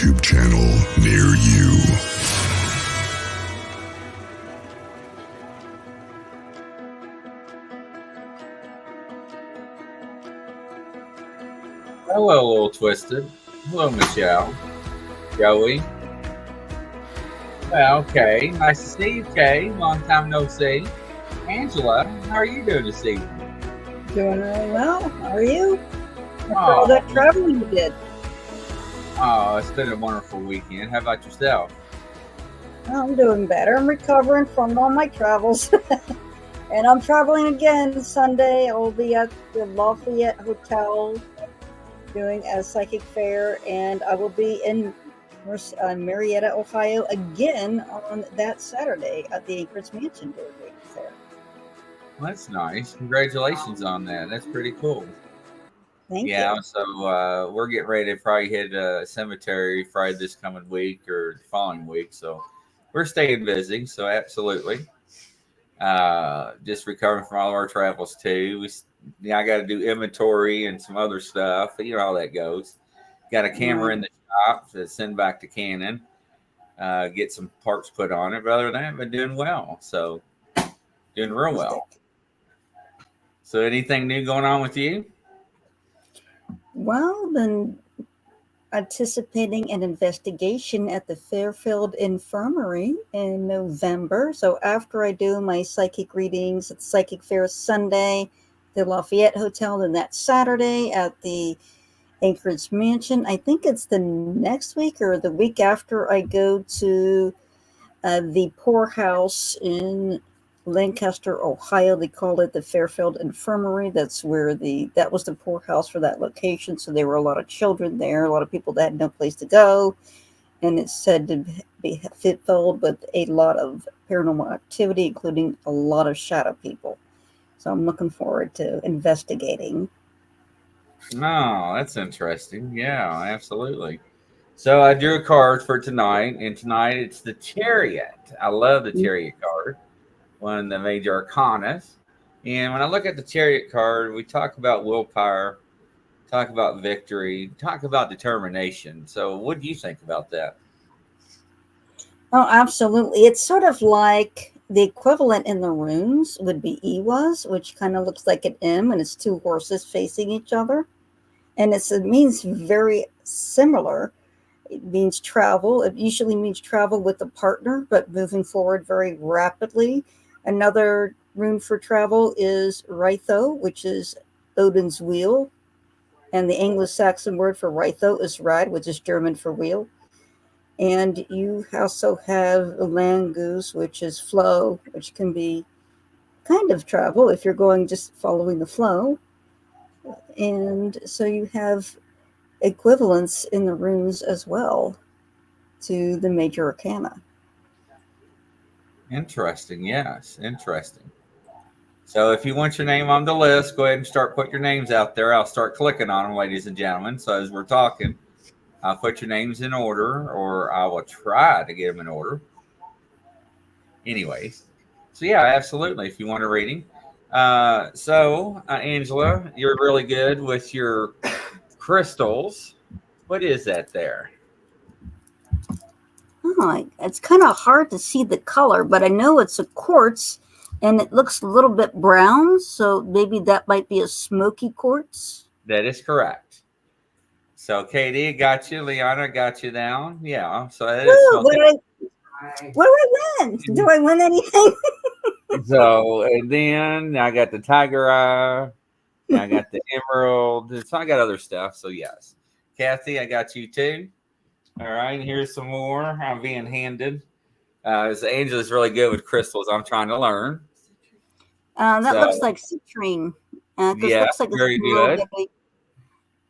YouTube channel near you. Hello, Little Twisted. Hello, Michelle. Joey. Well, okay. Nice to see you, Kay. Long time no see. Angela, how are you doing this evening? Doing really well. How are you? After all that traveling you did. Oh, it's been a wonderful weekend. How about yourself? Well, I'm doing better. I'm recovering from all my travels. And I'm traveling again Sunday. I'll be at the Lafayette Hotel doing a psychic fair, and I will be in Marietta, Ohio again on that Saturday at the Anchorage Mansion doing a fair. Well, that's nice. Congratulations on that. That's pretty cool. Thank you. Yeah, so we're getting ready to probably hit a cemetery Friday this coming week or the following week. So we're staying busy. So absolutely. Just recovering from all of our travels too. I got to do inventory and some other stuff. You know how that goes. Got a camera in the shop to send back to Canon. Get some parts put on it. But other than that, I've been doing well. So doing real well. So anything new going on with you? Well, then anticipating an investigation at the Fairfield Infirmary in November. So after I do my psychic readings at the Psychic Fair Sunday, the Lafayette Hotel, then that Saturday at the Anchorage Mansion, I think it's the next week or the week after I go to the poorhouse in Lancaster, Ohio. They call it the Fairfield Infirmary. That's where that was the poorhouse for that location. So there were a lot of children there, a lot of people that had no place to go. And it's said to be filled with a lot of paranormal activity, including a lot of shadow people. So I'm looking forward to investigating. Oh, that's interesting. Yeah, absolutely. So I drew a card for tonight, and tonight it's the Chariot. I love the Chariot card, one of the major arcanas. And when I look at the Chariot card, we talk about willpower, talk about victory, talk about determination. So what do you think about that? Oh, absolutely. It's sort of like the equivalent in the runes would be Iwas, which kind of looks like an M, and it's two horses facing each other. And it means very similar. It means travel. It usually means travel with a partner, but moving forward very rapidly. Another rune for travel is Rytho, which is Odin's wheel. And the Anglo-Saxon word for Rytho is rad, which is German for wheel. And you also have land goose, which is flow, which can be kind of travel if you're going just following the flow. And so you have equivalents in the runes as well to the major arcana. Interesting. Yes, interesting. So if you want your name on the list, go ahead and start putting your names out there. I'll start clicking on them, ladies and gentlemen. So as we're talking, I'll put your names in order, or I will try to get them in order. Anyways, so yeah, absolutely. If you want a reading. Angela, you're really good with your crystals. What is that there? Oh, it's kind of hard to see the color, but I know it's a quartz, and it looks a little bit brown, so maybe that might be a smoky quartz. That is correct. So Katie got you, Liana got you down. Yeah, so that is smoky. What do I win? Do I win anything? So, and then I got the tiger eye. I got the emerald. So I got other stuff. So, yes. Kathy, I got you too. All right. Here's some more. I'm being handed. Angela's really good with crystals. I'm trying to learn. That looks like citrine. Yeah, looks like very good.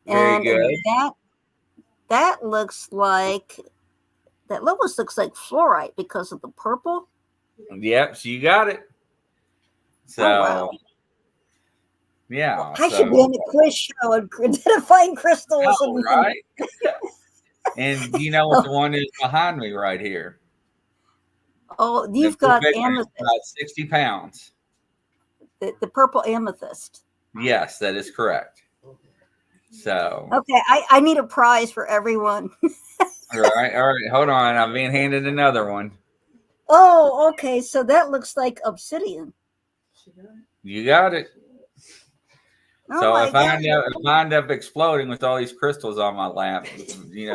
Very good. That looks like... That almost looks like fluorite because of the purple. Yep, so you got it. So, wow. Yeah. I should be in a quiz show identifying crystals. Oh, right? And you know what the one is behind me right here? Oh, you've got amethyst. About 60 pounds. The purple amethyst. Yes, that is correct. So okay, I need a prize for everyone. Right. All right. Hold on. I'm being handed another one. Oh, okay. So that looks like obsidian. You got it. Oh So my God. if I end up exploding with all these crystals on my lap, just be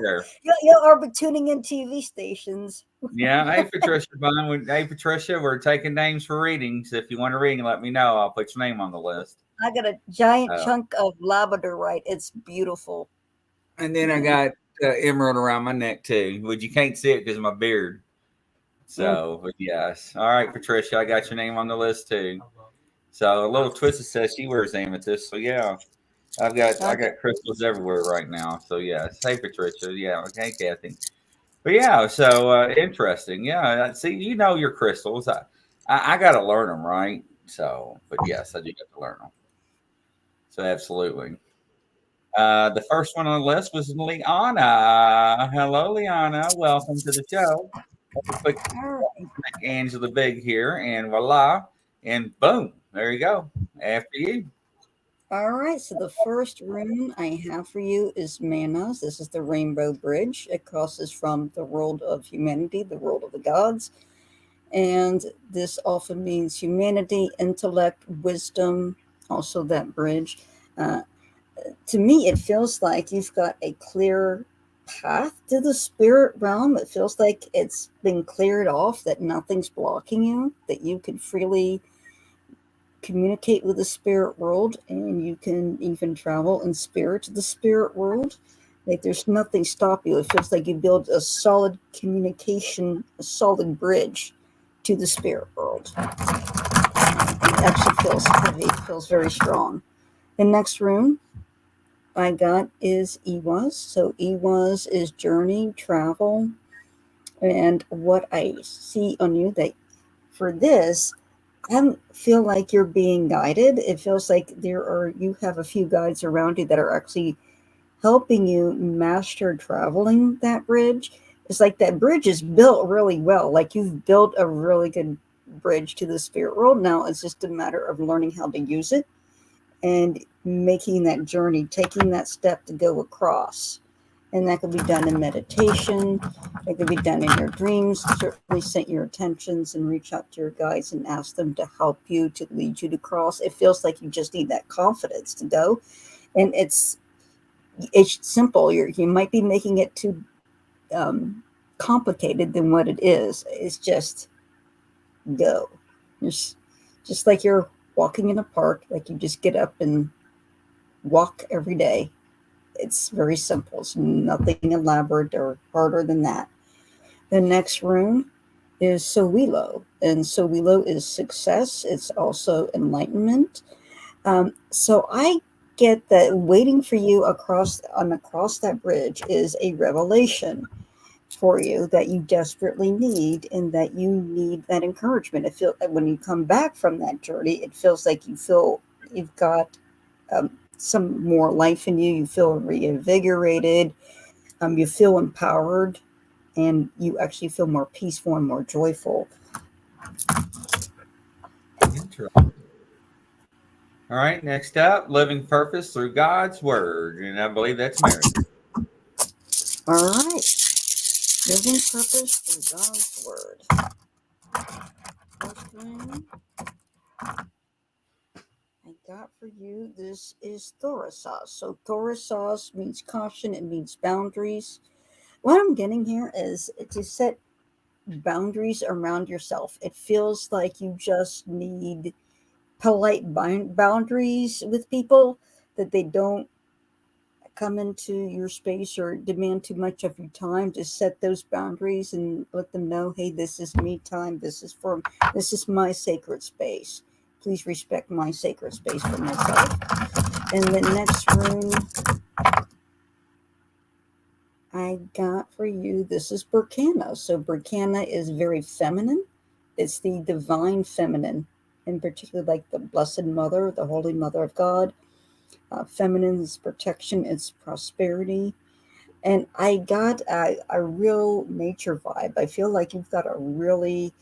there. You are tuning in TV stations. Yeah. Hey, Patricia Bond. Hey, Patricia, we're taking names for readings. If you want a reading, let me know. I'll put your name on the list. I got a giant Uh, chunk of labradorite. It's beautiful. and then I got emerald around my neck too, but you can't see it because of my beard. Mm. So, but yes. All right, Patricia, I got your name on the list too. So a little twisted says she wears amethyst. So yeah, I Okay. got crystals everywhere right now. So yes. Hey, Patricia. Yeah. Okay, Kathy. But yeah, so interesting. Yeah. See, you know your crystals. I got to learn them, right? So, but yes, I do get to learn them. So absolutely. The first one on the list was Liana. Hello, Liana. Welcome to the show. Let me click All right. Angela Big here, and voila, and boom, there you go. After you. All right. So the first rune I have for you is Manas. This is the Rainbow Bridge. It crosses from the world of humanity, the world of the gods. And this often means humanity, intellect, wisdom, also that bridge. Uh, to me, it feels like you've got a clear path to the spirit realm. It feels like it's been cleared off, that nothing's blocking you, that you can freely communicate with the spirit world, and you can even travel in spirit to the spirit world. Like there's nothing stop you. It feels like you build a solid communication, a solid bridge to the spirit world. It actually feels heavy, it feels very strong. The next rune I got is Ewas. So Ewas is journey, travel, and what I see on you that for this, I feel like you're being guided. It feels like you have a few guides around you that are actually helping you master traveling that bridge. It's like that bridge is built really well. Like you've built a really good bridge to the spirit world. Now it's just a matter of learning how to use it and making that journey, taking that step to go across. And that could be done in meditation. It could be done in your dreams. Certainly set your intentions and reach out to your guides and ask them to help you, to lead you to cross. It feels like you just need that confidence to go. And it's simple. You might be making it too complicated than what it is. It's just go. Just like you're walking in a park, like you just get up and walk every day. It's very simple. It's nothing elaborate or harder than that. The next rune is Sowilo, and Sowilo is success. It's also enlightenment. So I get that waiting for you across that bridge is a revelation for you that you desperately need, and that you need that encouragement. It feels when you come back from that journey, it feels like you've got some more life in you. You feel reinvigorated. You feel empowered, and you actually feel more peaceful and more joyful. Interesting. All right, next up, living purpose through God's word, and I believe that's Mary. All right, living purpose through God's word. First thing I got for you, this is Thorisos. So Thorisos means caution. It means boundaries. What I'm getting here is to set boundaries around yourself. It feels like you just need polite boundaries with people, that they don't come into your space or demand too much of your time. To set those boundaries and let them know, hey, this is me time. This is my sacred space. Please respect my sacred space for myself. And the next rune I got for you, this is Burkana. So Burkana is very feminine. It's the divine feminine, in particular, like the Blessed Mother, the Holy Mother of God. Feminine is protection, it's prosperity. And I got a real nature vibe. I feel like you've got a really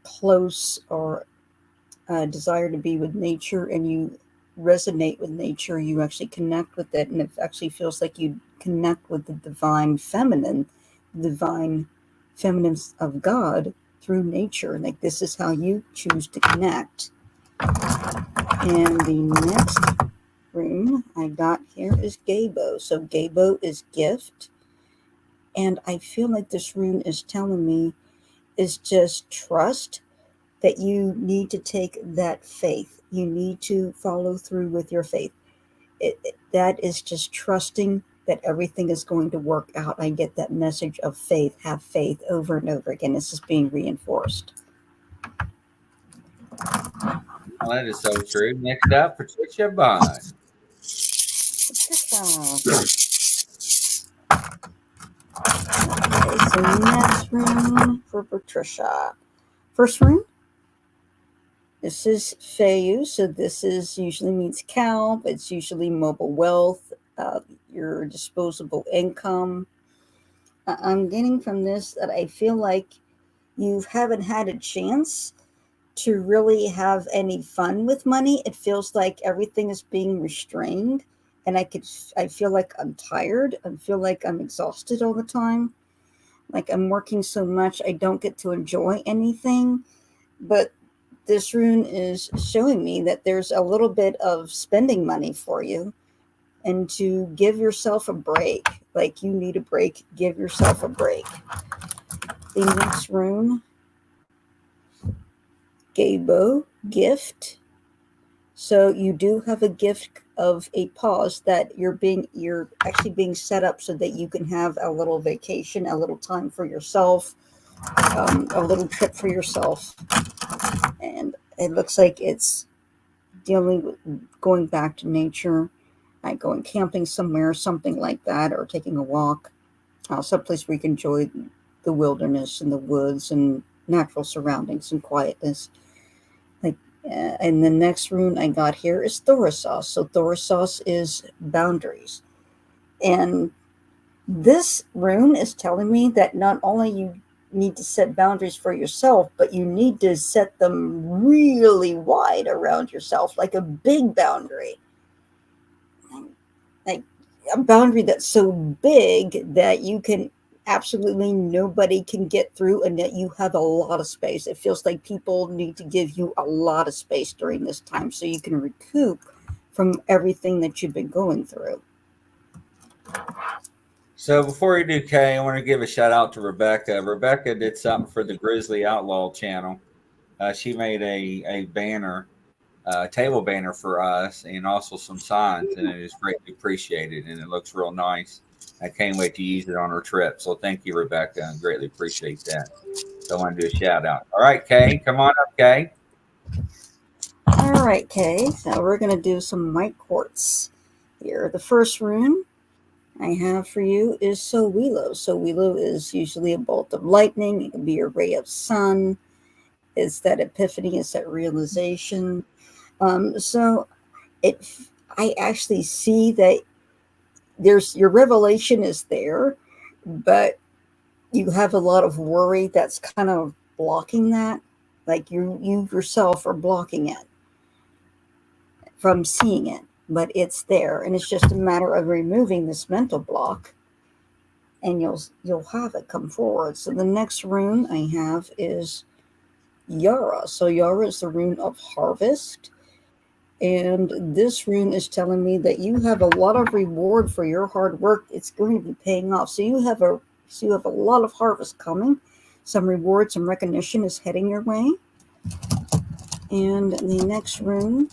close or desire to be with nature, and you resonate with nature, you actually connect with it, and it actually feels like you connect with the divine feminine feminines of God through nature. Like, this is how you choose to connect. And the next rune I got here is Gabo. So Gabo is gift. And I feel like this rune is telling me is just trust, that you need to take that faith. You need to follow through with your faith. That is just trusting that everything is going to work out. I get that message of faith, have faith over and over again. This is being reinforced. Well, that is so true. Next up, Patricia Bond. Patricia. Okay, so next rune for Patricia. First rune, this is Feyu. So this is usually means cow, but it's usually mobile wealth, your disposable income. I'm getting from this that I feel like you haven't had a chance to really have any fun with money. It feels like everything is being restrained, and I feel like I'm tired. I feel like I'm exhausted all the time. Like, I'm working so much, I don't get to enjoy anything. But this rune is showing me that there's a little bit of spending money for you, and to give yourself a break. Like, you need a break, give yourself a break. The next rune, Gabo, gift. So you do have a gift of a pause, that you're actually being set up so that you can have a little vacation, a little time for yourself, a little trip for yourself. And it looks like it's dealing with going back to nature, like going camping somewhere, something like that, or taking a walk, someplace where you can enjoy the wilderness and the woods and natural surroundings and quietness. And the next rune I got here is Thorasos. So Thorasos is boundaries. And this rune is telling me that not only you need to set boundaries for yourself, but you need to set them really wide around yourself, like a big boundary. Like a boundary that's so big that you can absolutely nobody can get through, and that you have a lot of space. It feels like people need to give you a lot of space during this time so you can recoup from everything that you've been going through. So before you do, Kay, I want to give a shout out to Rebecca. Rebecca did something for the Grizzly Outlaw channel. She made a banner, table banner for us, and also some signs, and it is greatly appreciated, and it looks real nice. I can't wait to use it on our trip. So thank you, Rebecca. I greatly appreciate that. So I want to do a shout out. All right, Kay, come on up, Kay. All right, Kay. So we're going to do some mic quartz here. The first rune I have for you is Sowilo. Sowilo is usually a bolt of lightning. It can be a ray of sun. It's that epiphany. It's that realization. So I actually see that your revelation is there, but you have a lot of worry that's kind of blocking that. Like you yourself are blocking it from seeing it, but it's there, and it's just a matter of removing this mental block, and you'll have it come forward. So the next rune I have is Yara. So Yara is the rune of harvest. And this rune is telling me that you have a lot of reward for your hard work. It's going to be paying off. So you have a lot of harvest coming. Some reward, some recognition is heading your way. And the next rune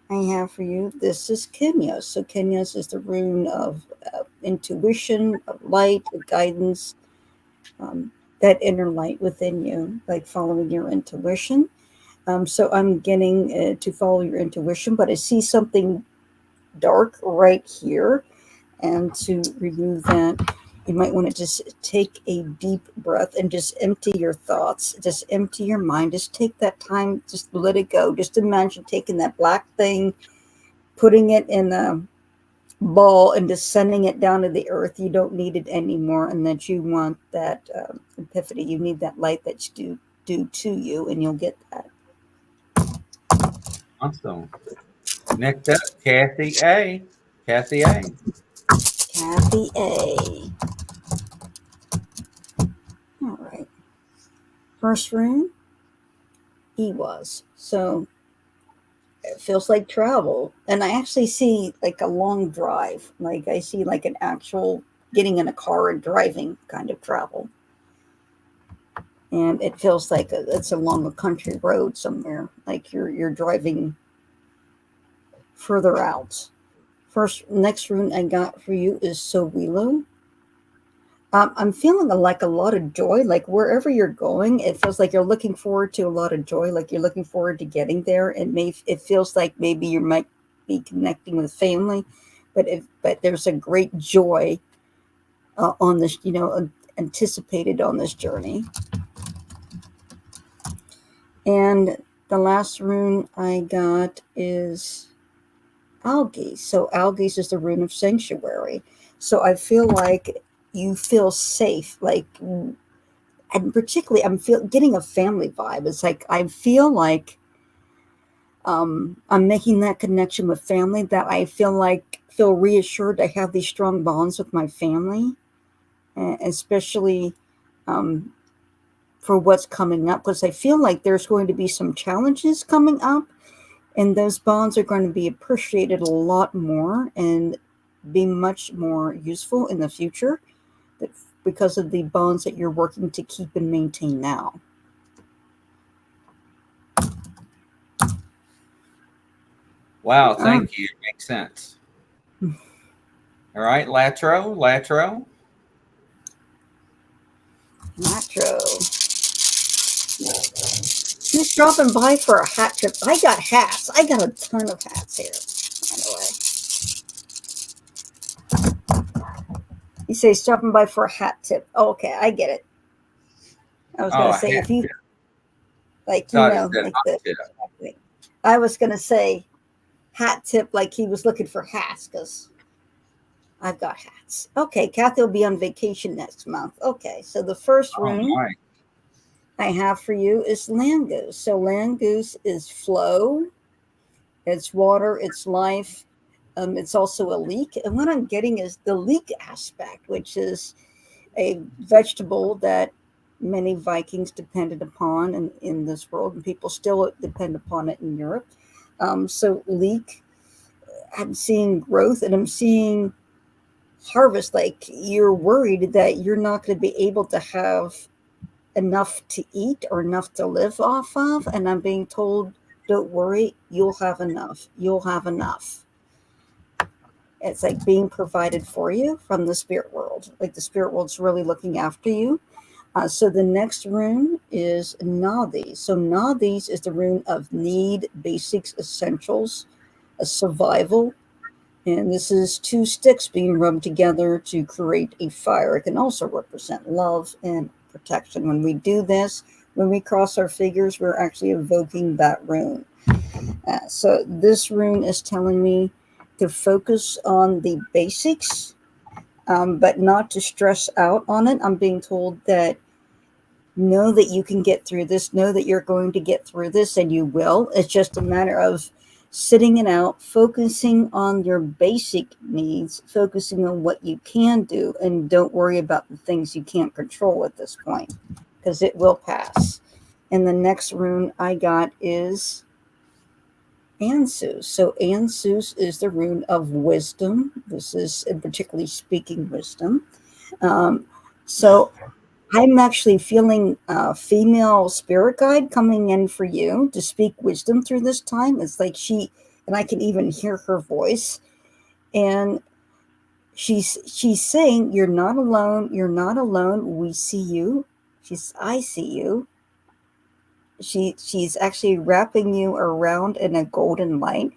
I have for you, this is Kenyos. So Kenyos is the rune of intuition, of light, of guidance, that inner light within you, like following your intuition. So I'm getting to follow your intuition, but I see something dark right here. And to remove that, you might want to just take a deep breath and just empty your thoughts. Just empty your mind. Just take that time. Just let it go. Just imagine taking that black thing, putting it in a ball and just sending it down to the earth. You don't need it anymore, and that you want that epiphany. You need that light that's due to you, and you'll get that. Awesome. Next up, Kathy A. Kathy A. Kathy A. All right. First room, he was. So it feels like travel. And I actually see like a long drive. Like I see like an actual getting in a car and driving kind of travel. And it feels like it's along a country road somewhere. Like you're driving further out. Next rune I got for you is Sowilo. I'm feeling like a lot of joy. Like wherever you're going, it feels like you're looking forward to a lot of joy. Like you're looking forward to getting there. It feels like maybe you might be connecting with family, but there's a great joy on this. Anticipated on this journey. And the last rune I got is Algae. So Algae is the rune of sanctuary. So I feel like you feel safe, like, and particularly I'm getting a family vibe. It's like I feel like I'm making that connection with family, that I feel reassured. I have these strong bonds with my family, especially for what's coming up, because I feel like there's going to be some challenges coming up, and those bonds are going to be appreciated a lot more and be much more useful in the future, because of the bonds that you're working to keep and maintain now. Wow, thank you. Makes sense. All right, Latro. Who's dropping by for a hat trip? I got hats. I got a ton of hats here, by the way. You say stopping by for a hat tip. Oh, okay, I get it. I was going to say, if you, like, I was going to say hat tip, like he was looking for hats, because I've got hats. Okay, Kathy will be on vacation next month. Okay, so the first rune I have for you is Land Goose. So Land Goose is flow, it's water, it's life. It's also a leek. And what I'm getting is the leek aspect, which is a vegetable that many Vikings depended upon in this world, and people still depend upon it in Europe. So leek, I'm seeing growth, and I'm seeing harvest. Like you're worried that you're not going to be able to have enough to eat or enough to live off of, and I'm being told, don't worry, you'll have enough. It's like being provided for you from the spirit world. Like the spirit world's really looking after you. So the next rune is Nadis. So Nadis is the rune of need, basics, essentials, a survival. And this is two sticks being rubbed together to create a fire. It can also represent love and protection. When we do this, when we cross our fingers, we're actually evoking that rune. So this rune is telling me to focus on the basics, but not to stress out on it. I'm being told that know that you can get through this, know that you're going to get through this, and you will. It's just a matter of sitting it out, focusing on your basic needs, focusing on what you can do, and don't worry about the things you can't control at this point, because it will pass. And the next rune I got is Ansus. So Ansus is the rune of wisdom. This is particularly speaking wisdom. So I'm actually feeling a female spirit guide coming in for you to speak wisdom through this time. It's like and I can even hear her voice. And she's saying, you're not alone. You're not alone. We see you. I see you. She's actually wrapping you around in a golden light.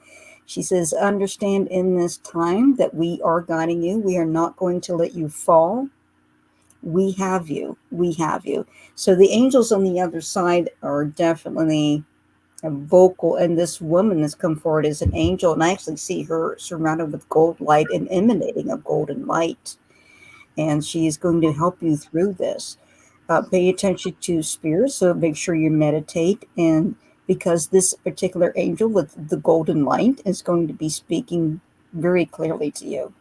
She says, understand in this time that we are guiding you. We are not going to let you fall. We have you. So the angels on the other side are definitely vocal, and this woman has come forward as an angel, and I actually see her surrounded with gold light and emanating a golden light, and she is going to help you through this. Pay attention to spirits, so make sure you meditate and because this particular angel with the golden light is going to be speaking very clearly to you.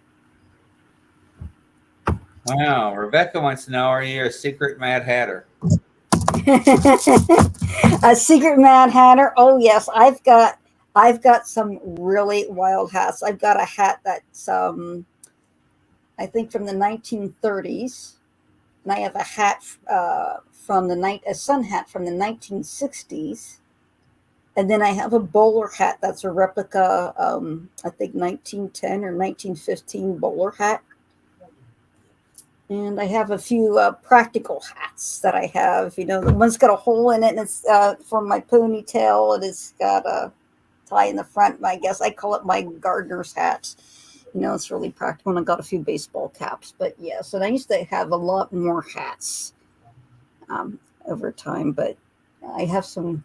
Wow. Rebecca wants to know, are you a secret Mad Hatter? A secret Mad Hatter? Oh yes, I've got some really wild hats. I've got a hat that's I think from the 1930s, and I have a hat from a sun hat from the 1960s, and then I have a bowler hat that's a replica, I think 1910 or 1915 bowler hat. And I have a few practical hats that I have. You know, the one's got a hole in it, and it's for my ponytail, and it's got a tie in the front. I guess I call it my gardener's hat. You know, it's really practical. And I got a few baseball caps. But yes, and I used to have a lot more hats over time. But I have some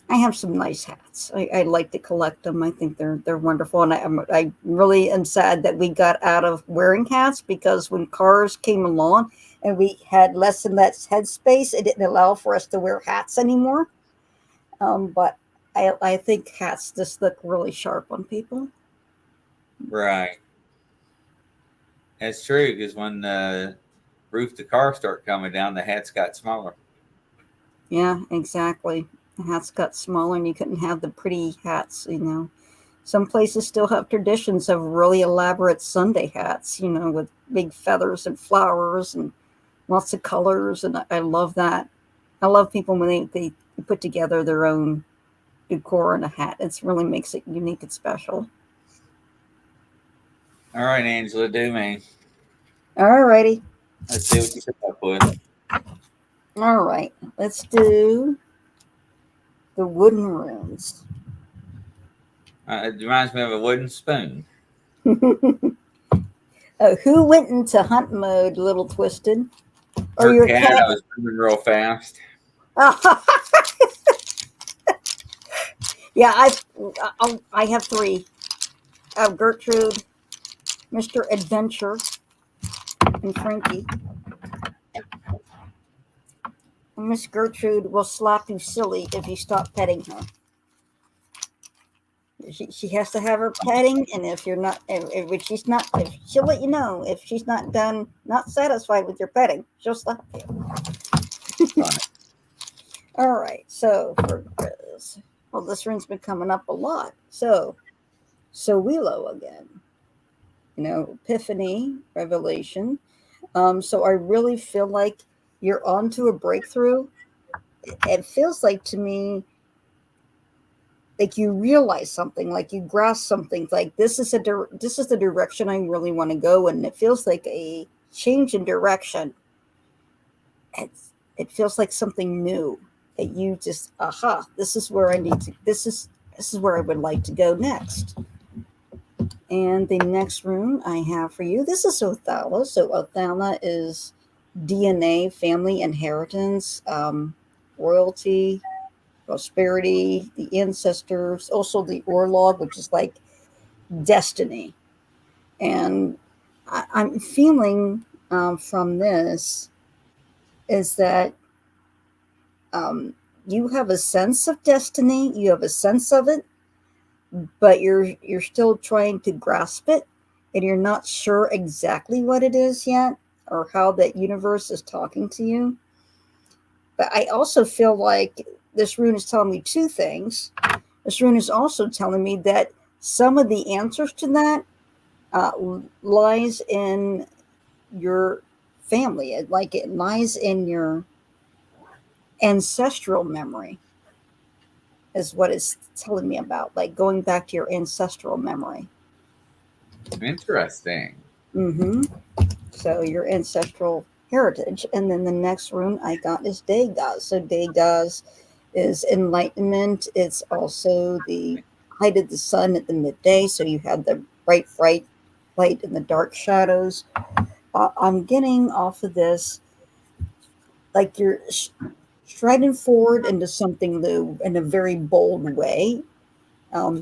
nice hats. I like to collect them. I think they're wonderful, and I really am sad that we got out of wearing hats, because when cars came along and we had less and less headspace, it didn't allow for us to wear hats anymore. But I think hats just look really sharp on people. Right. That's true, because when the roof of the car start coming down, the hats got smaller. Yeah, exactly. The hats got smaller, and you couldn't have the pretty hats, you know. Some places still have traditions of really elaborate Sunday hats, you know, with big feathers and flowers and lots of colors, and I love that. I love people when they put together their own decor in a hat. It really makes it unique and special. All right, Angela, do me. All righty. Let's see what you come up with. All right. Let's do the wooden runes. It reminds me of a wooden spoon. Who went into hunt mode, Little Twisted? Or your cat. I was moving real fast. Yeah, I have three. I have Gertrude, Mr. Adventure, and Frankie. And Miss Gertrude will slap you silly if you stop petting her. She has to have her petting, and if you're not, if she'll let you know if she's not satisfied with your petting, she'll slap you. All right, so for Grizz, well, this rune's been coming up a lot. So Willow again, you know, Epiphany, Revelation. So I really feel like you're onto a breakthrough. It feels like to me, like you realize something, like you grasp something, like this is the direction I really want to go, and it feels like a change in direction. It feels like something new that you just this is where I need to. This is where I would like to go next. And the next rune I have for you, this is Othala. So Othala is DNA, family, inheritance, royalty, prosperity, the ancestors, also the Orlog, which is like destiny. And I'm feeling from this is that you have a sense of destiny, you have a sense of it, but you're still trying to grasp it, and you're not sure exactly what it is yet or how that universe is talking to you. But I also feel like this rune is telling me two things. This rune is also telling me that some of the answers to that lies in your family. It lies in your ancestral memory, is what it's telling me about, like going back to your ancestral memory. Interesting. Mm-hmm. So your ancestral heritage. And then the next rune I got is Dagaz. So Dagaz is enlightenment. It's also the height of the sun at the midday. So you have the bright light and the dark shadows. I'm getting off of this like you're striding forward into something new in a very bold way,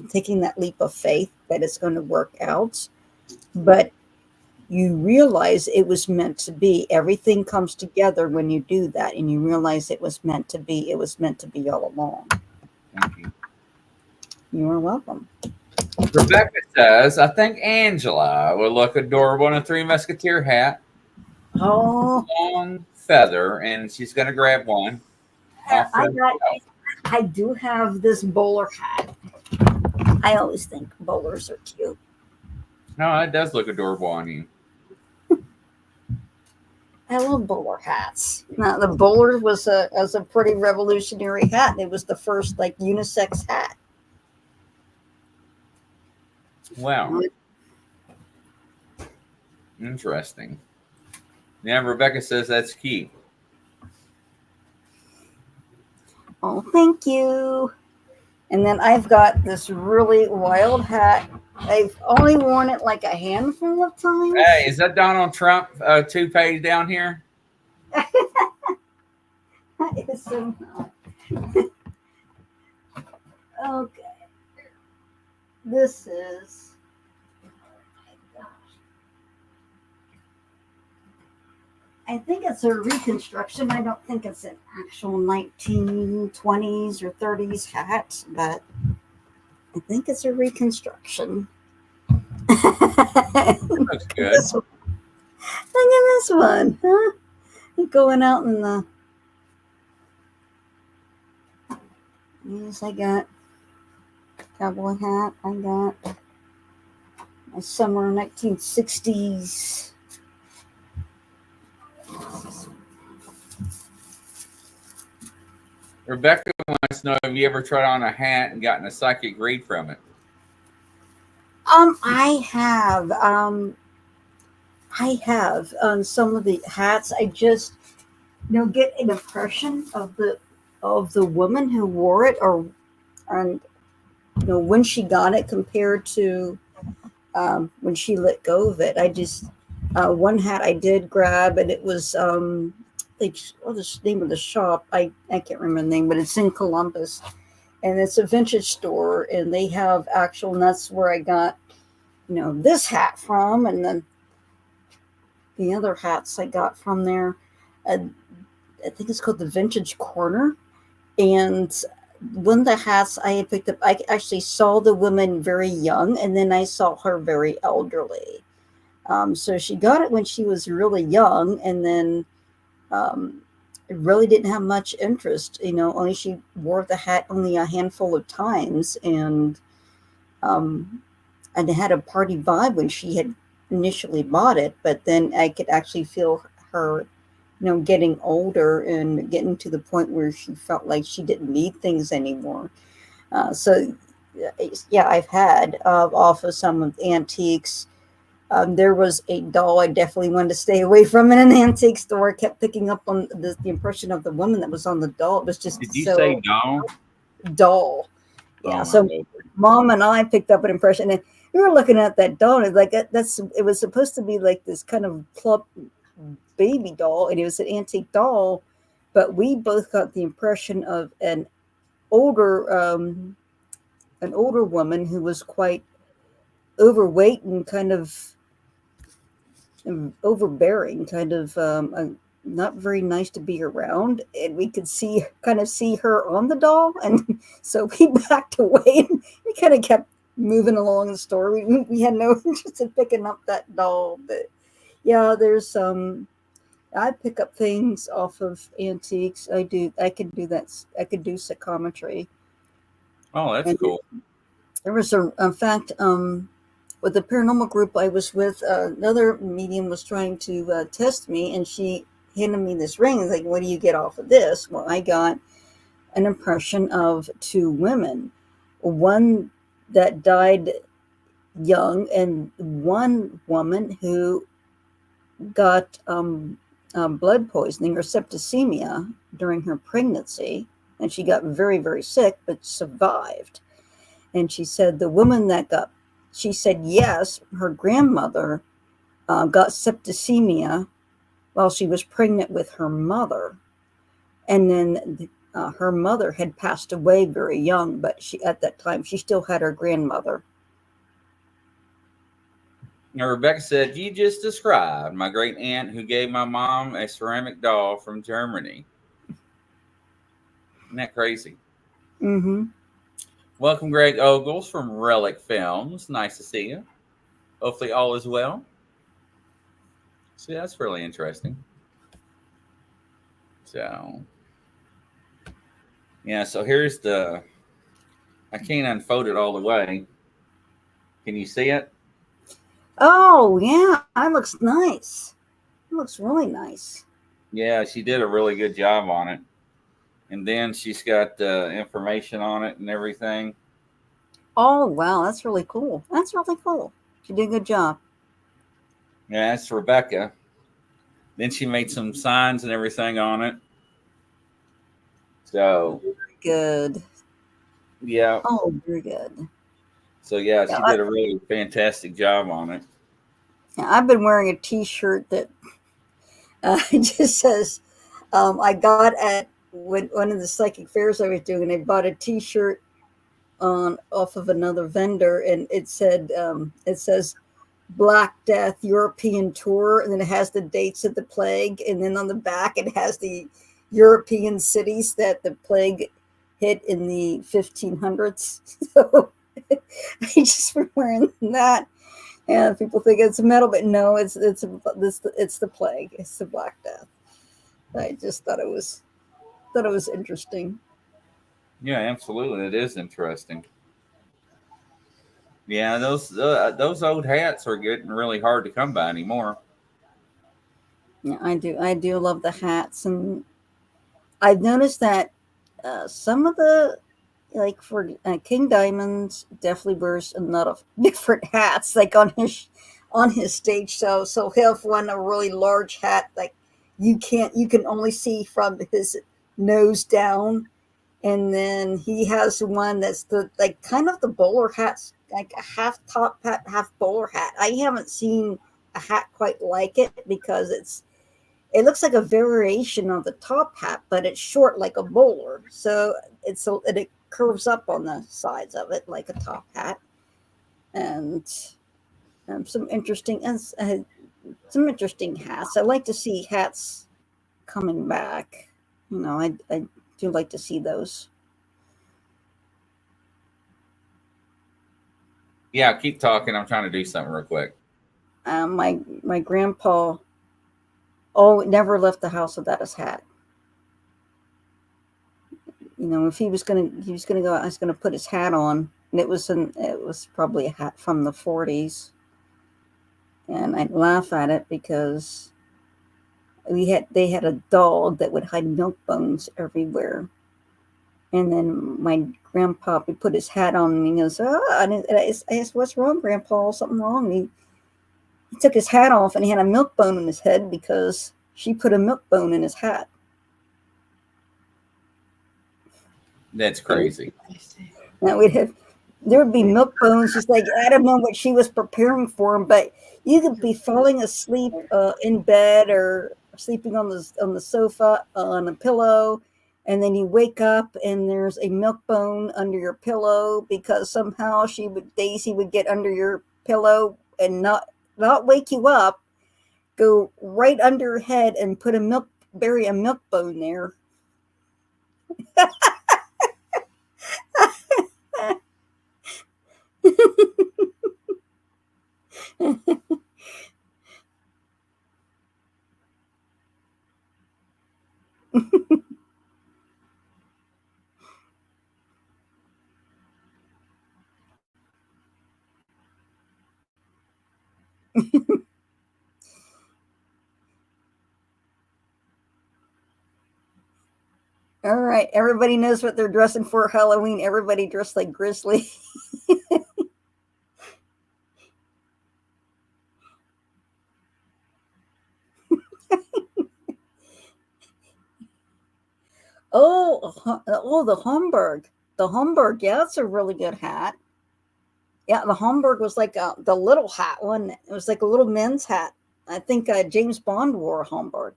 taking that leap of faith that it's going to work out. But you realize it was meant to be. Everything comes together when you do that, and you realize it was meant to be. It was meant to be all along. Thank you. You are welcome. Rebecca says, I think Angela would look adorable in a Three Musketeer hat, Oh, long feather, and she's going to grab one off I the got. shelf. I do have this bowler hat. I always think bowlers are cute. No, it does look adorable on you. I love bowler hats. Now, the bowler was a pretty revolutionary hat. It was the first like unisex hat. Wow. Interesting. Yeah, Rebecca says that's cute. Oh, thank you. And then I've got this really wild hat. I've only worn it like a handful of times. Hey, is that Donald Trump toupee down here? It's so okay. This is. I think it's a reconstruction. I don't think it's an actual 1920s or 30s hat, but I think it's a reconstruction. Looks good. Look at this one, huh? Going out in the. Yes, I got cowboy hat. I got my summer 1960s. Rebecca wants to know, have you ever tried on a hat and gotten a psychic read from it? I have. I have on some of the hats. I just, get an impression of the woman who wore it, or and when she got it compared to when she let go of it. I just one hat I did grab, and it was the name of the shop. I can't remember the name, but it's in Columbus, and it's a vintage store, and they have actual. And that's where I got this hat from, and then the other hats I got from there. I think it's called the Vintage Corner, and one of the hats I had picked up, I actually saw the woman very young, and then I saw her very elderly. So she got it when she was really young, and then it really didn't have much interest. Only she wore the hat only a handful of times, and it had a party vibe when she had initially bought it, but then I could actually feel her getting older and getting to the point where she felt like she didn't need things anymore. So yeah, I've had off of some of the antiques. There was a doll I definitely wanted to stay away from in an antique store. I kept picking up on the impression of the woman that was on the doll. It was just Did you say doll? Doll. Yeah. Oh, So Mom and I picked up an impression, and we were looking at that doll, and like it was supposed to be like this kind of plump baby doll, and it was an antique doll, but we both got the impression of an older woman who was quite overweight and kind of overbearing, kind of not very nice to be around, and we could see her on the doll, and so we backed away, and we kind of kept moving along the store. We had no interest in picking up that doll, but yeah, there's I pick up things off of antiques. I could do that. I could do psychometry. Oh, that's cool. There was in fact, with the paranormal group I was with, another medium was trying to test me, and she handed me this ring. It's like, what do you get off of this? Well, I got an impression of two women, one that died young, and one woman who got blood poisoning or septicemia during her pregnancy, and she got very, very sick but survived. And she said the woman she said yes, her grandmother got septicemia while she was pregnant with her mother, and then her mother had passed away very young, but at that time she still had her grandmother. Now, Rebecca said, you just described my great aunt who gave my mom a ceramic doll from Germany. Isn't that crazy? Mm-hmm. Welcome, Greg Ogles from Relic Films. Nice to see you. Hopefully, all is well. See, that's really interesting. So, yeah, so here's the. I can't unfold it all the way. Can you see it? Oh, yeah, that looks nice. It looks really nice. Yeah, she did a really good job on it. And then she's got information on it and everything. Oh, wow, that's really cool. That's really cool. She did a good job. Yeah, that's Rebecca. Then she made some signs and everything on it. So, Good. yeah. Oh, very good. So, yeah, Yeah, she did a really fantastic job on it. I've been wearing a T-shirt that it just says, "I got at one of the psychic fairs I was doing. I bought a T-shirt on off of another vendor, and it says Black Death European Tour, and then it has the dates of the plague, and then on the back it has the European cities that the plague hit in the 1500s. So I just been wearing that, and people think it's a medal, but no, it's the plague. It's the Black Death. I just thought it was interesting. Yeah, absolutely. It is interesting. Yeah, those old hats are getting really hard to come by anymore. Yeah, I do love the hats, and I've noticed that some of the like for King Diamonds definitely wears a lot of different hats, like on his stage show. So he'll have one a really large hat, like you can only see from his nose down, and then he has one that's the like kind of the bowler hats, like a half top hat, half bowler hat. I haven't seen a hat quite like it because it looks like a variation of the top hat, but it's short like a bowler. So it curves up on the sides of it like a top hat, and some interesting hats. I like to see hats coming back. I do like to see those. Yeah, keep talking. I'm trying to do something real quick. My grandpa never left the house without his hat. If he was gonna go out, I was gonna put his hat on, and it was probably a hat from the 40s, and I'd laugh at it because they had a dog that would hide milk bones everywhere, and then my grandpa would put his hat on, and he goes, "Oh," and I asked, "What's wrong, Grandpa? Something wrong?" And he took his hat off, and he had a milk bone in his head because she put a milk bone in his hat. That's crazy. Now there would be milk bones. She's like, I don't know what she was preparing for him, but you could be falling asleep in bed or sleeping on the sofa on a pillow, and then you wake up and there's a milk bone under your pillow because somehow Daisy would get under your pillow and not wake you up, go right under your head and bury a milk bone there. All right, everybody knows what they're dressing for Halloween. Everybody dressed like Grizzly. The Homburg. The Homburg, yeah, that's a really good hat. Yeah, the Homburg was like the little hat one. It was like a little men's hat. I think James Bond wore a Homburg,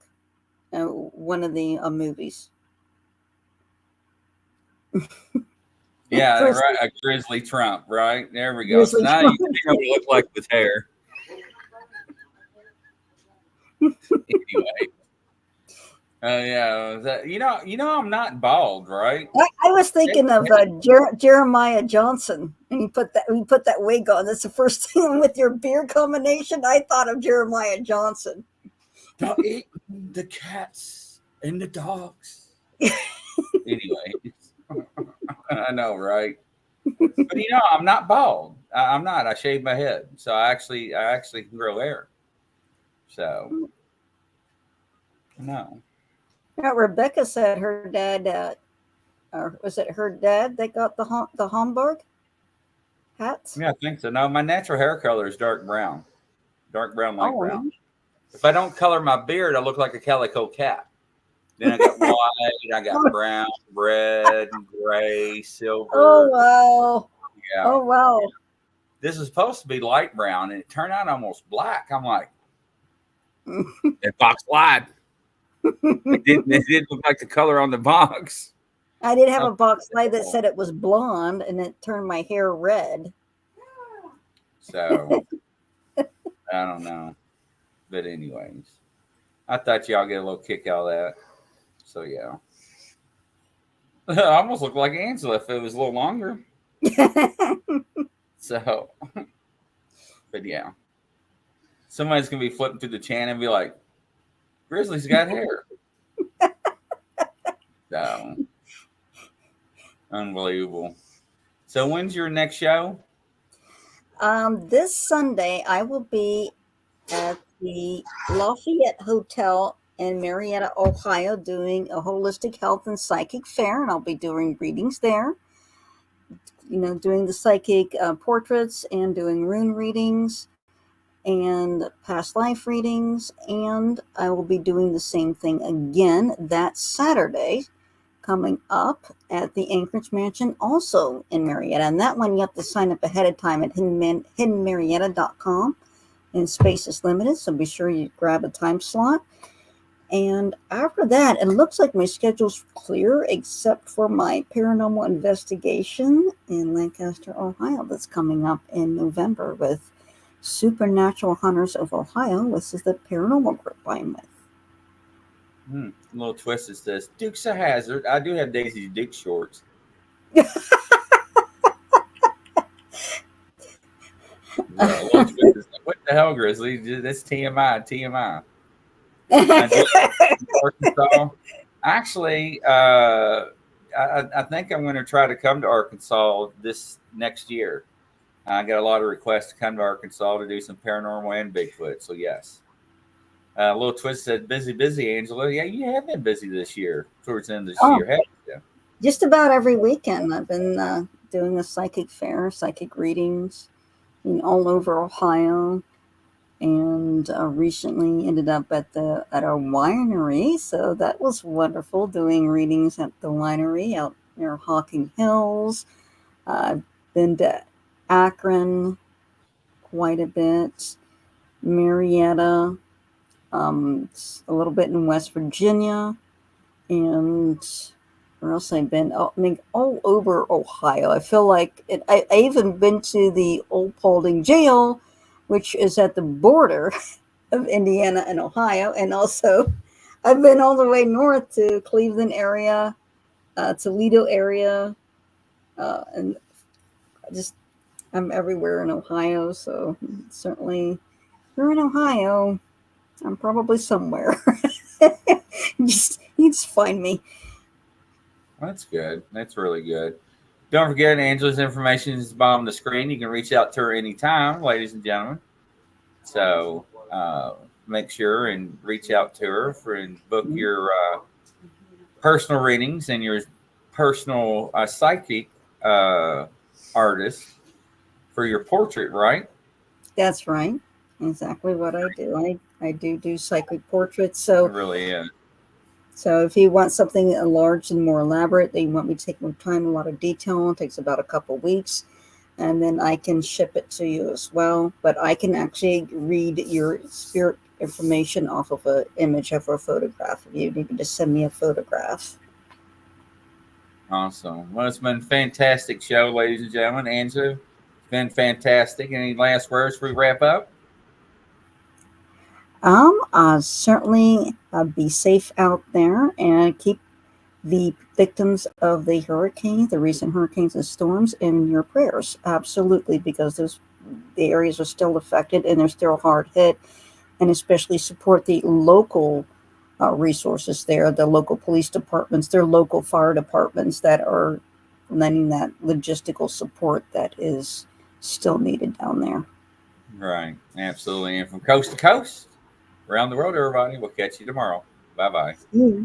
one of the movies. Yeah, Grizzly, right. A grizzly Trump, right? There we go. So Grizzly now you Trump. can see what it looked like with hair. Anyway, Yeah, I'm not bald, right? I was thinking of Jeremiah Johnson, and he put that wig on. That's the first thing with your beard combination. I thought of Jeremiah Johnson. Don't eat the cats and the dogs. Anyway, I know, right? But I'm not bald. I'm not. I shave my head, so I actually grow hair. So no. Now, Rebecca said her dad, or was it her dad that got the Homburg hats? Yeah, I think so. No, my natural hair color is dark brown, light brown. Oh, If I don't color my beard, I look like a calico cat. Then I got white, I got brown, red, gray, silver. oh wow! Yeah. Oh wow! This is supposed to be light brown, and it turned out almost black. I'm like, that box lied. It didn't look like the color on the box. I did have a box light that said it was blonde, and it turned my hair red. So I don't know, but anyways, I thought y'all get a little kick out of that. So yeah, I almost looked like Angela if it was a little longer. So, but yeah, somebody's gonna be flipping through the channel and be like, "Grizzly's got hair." So unbelievable. So when's your next show? This Sunday, I will be at the Lafayette Hotel in Marietta, Ohio, doing a holistic health and psychic fair, and I'll be doing readings there. Doing the psychic portraits and doing rune readings and past life readings, and I will be doing the same thing again that Saturday coming up at the Anchorage Mansion, also in Marietta. And that one you have to sign up ahead of time at hiddenmarietta.com, and space is limited, so be sure you grab a time slot. And after that, it looks like my schedule's clear except for my paranormal investigation in Lancaster, Ohio, that's coming up in November with Supernatural Hunters of Ohio. This is the paranormal group I'm with. A little twist. It says Dukes of Hazzard. I do have Daisy Duke shorts. What the hell, Grizzly? That's TMI. Arkansas. Actually, I think I'm going to try to come to Arkansas this next year. I got a lot of requests to come to Arkansas to do some paranormal and Bigfoot. So yes. A little twist said, busy, Angela. Yeah, you have been busy this year, towards the end of this year, haven't you? Just about every weekend. I've been doing a psychic fair, psychic readings all over Ohio. And recently ended up at a winery. So that was wonderful, doing readings at the winery out near Hocking Hills. I've been to Akron quite a bit, Marietta, a little bit in West Virginia, and where else I've been? All over Ohio. I feel like I even been to the Old Paulding Jail, which is at the border of Indiana and Ohio, and also I've been all the way north to Cleveland area, Toledo area, and I'm everywhere in Ohio. So certainly, if you're in Ohio, I'm probably somewhere. You just find me. That's good. That's really good. Don't forget, Angela's information is bottom of the screen. You can reach out to her anytime, ladies and gentlemen. So make sure and reach out to her and book your personal readings and your personal psychic artist for your portrait, right? That's right. Exactly what I do. I do psychic portraits. So it really is. So if you want something large and more elaborate, that you want me to take more time, a lot of detail, it takes about a couple weeks, and then I can ship it to you as well. But I can actually read your spirit information off of an image of a photograph. You can just send me a photograph. Awesome. Well, it's been a fantastic show, ladies and gentlemen. Angela, it's been fantastic. Any last words before we wrap up? Certainly be safe out there and keep the victims of the hurricane, the recent hurricanes and storms, in your prayers. Absolutely, because the areas are still affected and they're still hard hit, and especially support the local resources there, the local police departments, their local fire departments that are lending that logistical support that is still needed down there. Right. Absolutely. And from coast to coast, around the world, everybody, we'll catch you tomorrow. Bye-bye. Yeah.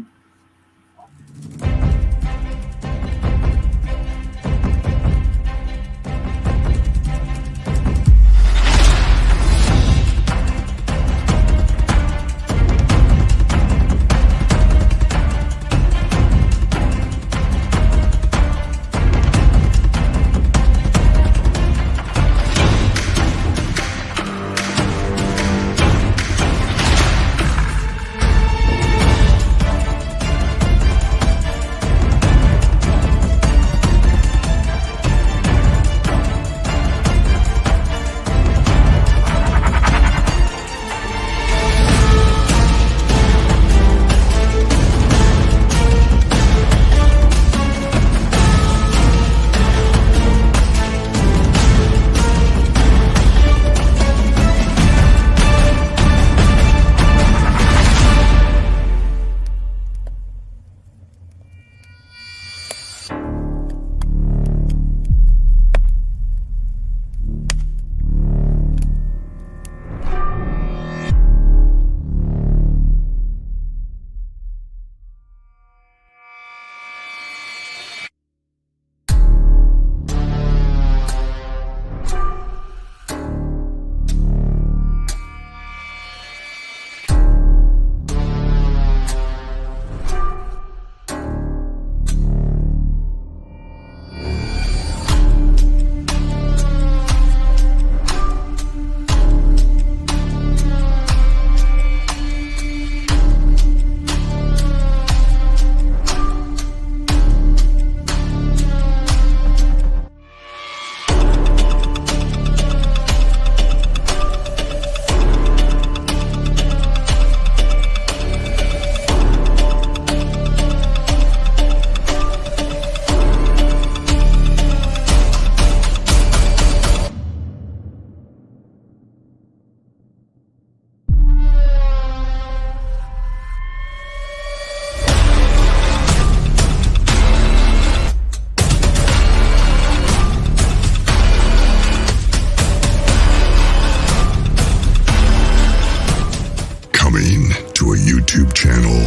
Coming to a YouTube channel